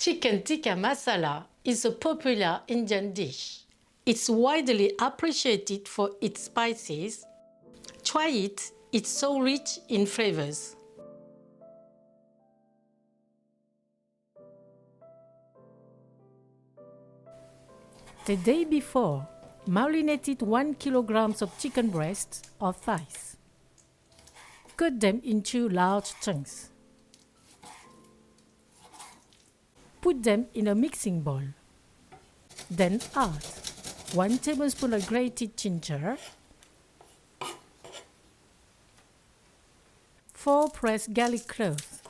Chicken tikka masala is a popular Indian dish. It's widely appreciated for its spices. Try it, it's so rich in flavors. The day before, marinate 1 kg of chicken breasts or thighs. Cut them into large chunks. Put them in a mixing bowl. Then add 1 tablespoon of grated ginger, 4 pressed garlic cloves,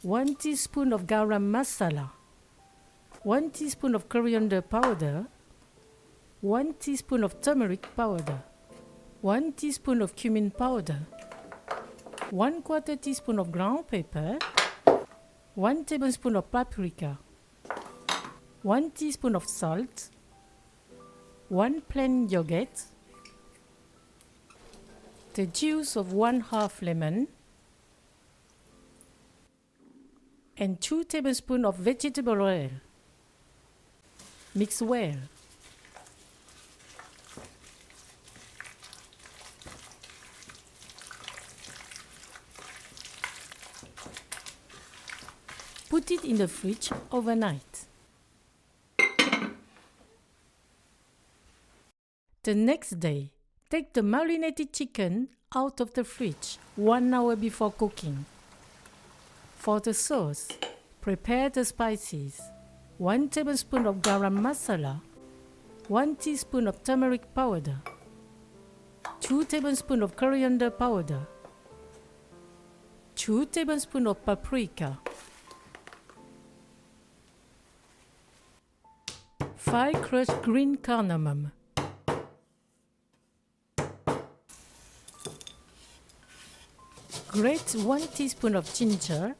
one teaspoon of garam masala, 1 teaspoon of coriander powder, 1 teaspoon of turmeric powder, 1 teaspoon of cumin powder, 1/4 teaspoon of ground pepper, 1 tablespoon of paprika, 1 teaspoon of salt, 1 plain yogurt, the juice of 1/2 lemon, and 2 tablespoons of vegetable oil. Mix well. Put it in the fridge overnight. The next day, take the marinated chicken out of the fridge 1 hour before cooking. For the sauce, prepare the spices: 1 tablespoon of garam masala, 1 teaspoon of turmeric powder, 2 tablespoons of coriander powder, 2 tablespoons of paprika, 5 crushed green cardamom, grate 1 teaspoon of ginger,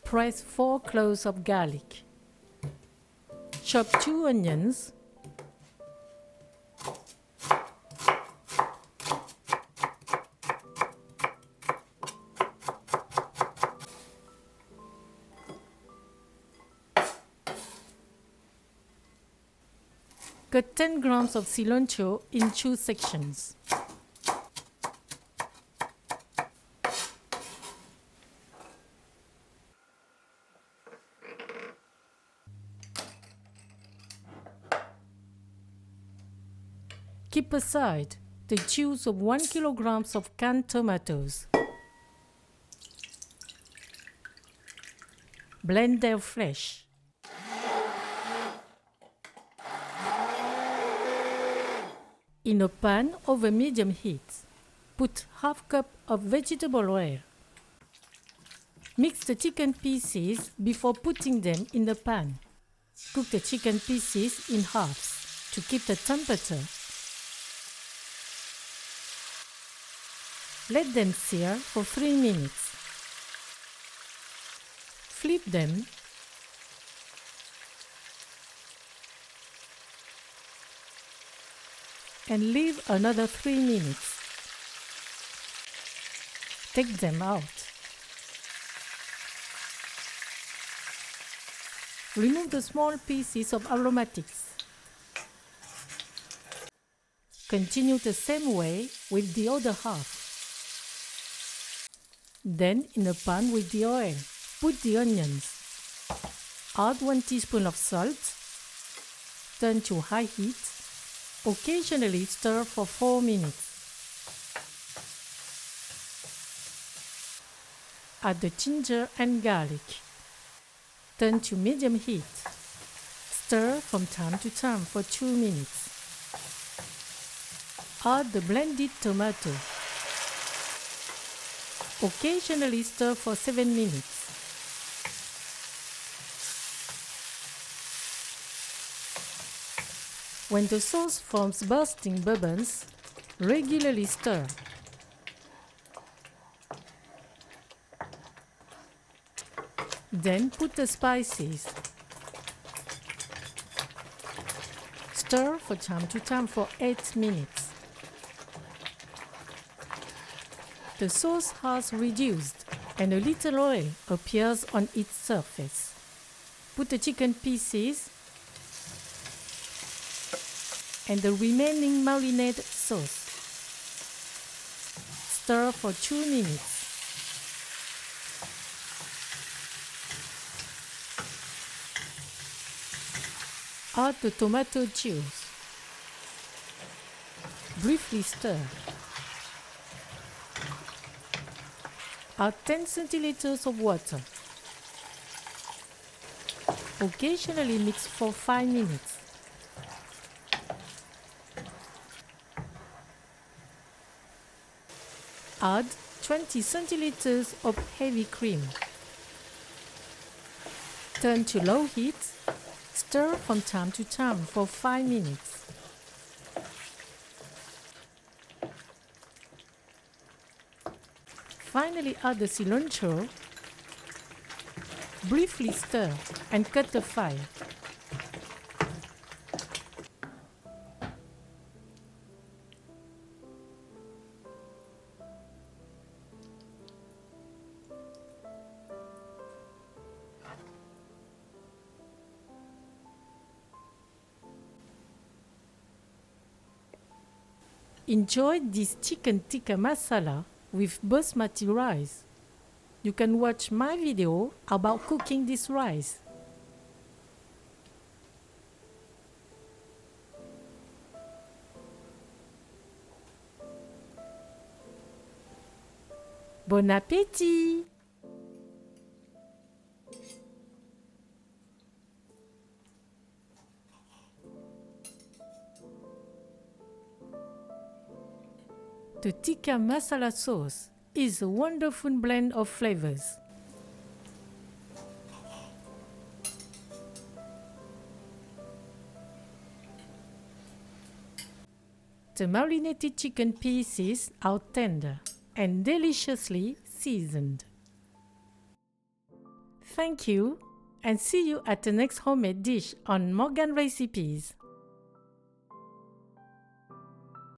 press 4 cloves of garlic, chop 2 onions, cut 10 grams of cilantro in 2 sections. Keep aside the juice of 1 kilogram of canned tomatoes. Blend their flesh. In a pan over medium heat, put half cup of vegetable oil. Mix the chicken pieces before putting them in the pan. Cook the chicken pieces in halves to keep the temperature. Let them sear for 3 minutes. Flip them and leave another 3 minutes. Take them out. Remove the small pieces of aromatics. Continue the same way with the other half. Then, in a pan with the oil, put the onions. Add 1 teaspoon of salt. Turn to high heat. Occasionally stir for 4 minutes. Add the ginger and garlic. Turn to medium heat. Stir from time to time for 2 minutes. Add the blended tomato. Occasionally stir for 7 minutes. When the sauce forms bursting bubbles, regularly stir. Then put the spices. Stir from time to time for 8 minutes. The sauce has reduced and a little oil appears on its surface. Put the chicken pieces and the remaining marinade sauce. Stir for 2 minutes. Add the tomato juice. Briefly stir. Add 10 centiliters of water. Occasionally mix for 5 minutes. Add 20 centiliters of heavy cream. Turn to low heat. Stir from time to time for 5 minutes. Finally add the cilantro. Briefly stir and cut the fire. Enjoy this chicken tikka masala with basmati rice. You can watch my video about cooking this rice. Bon appétit! The tikka masala sauce is a wonderful blend of flavors. The marinated chicken pieces are tender and deliciously seasoned. Thank you, and see you at the next homemade dish on Morgan Recipes.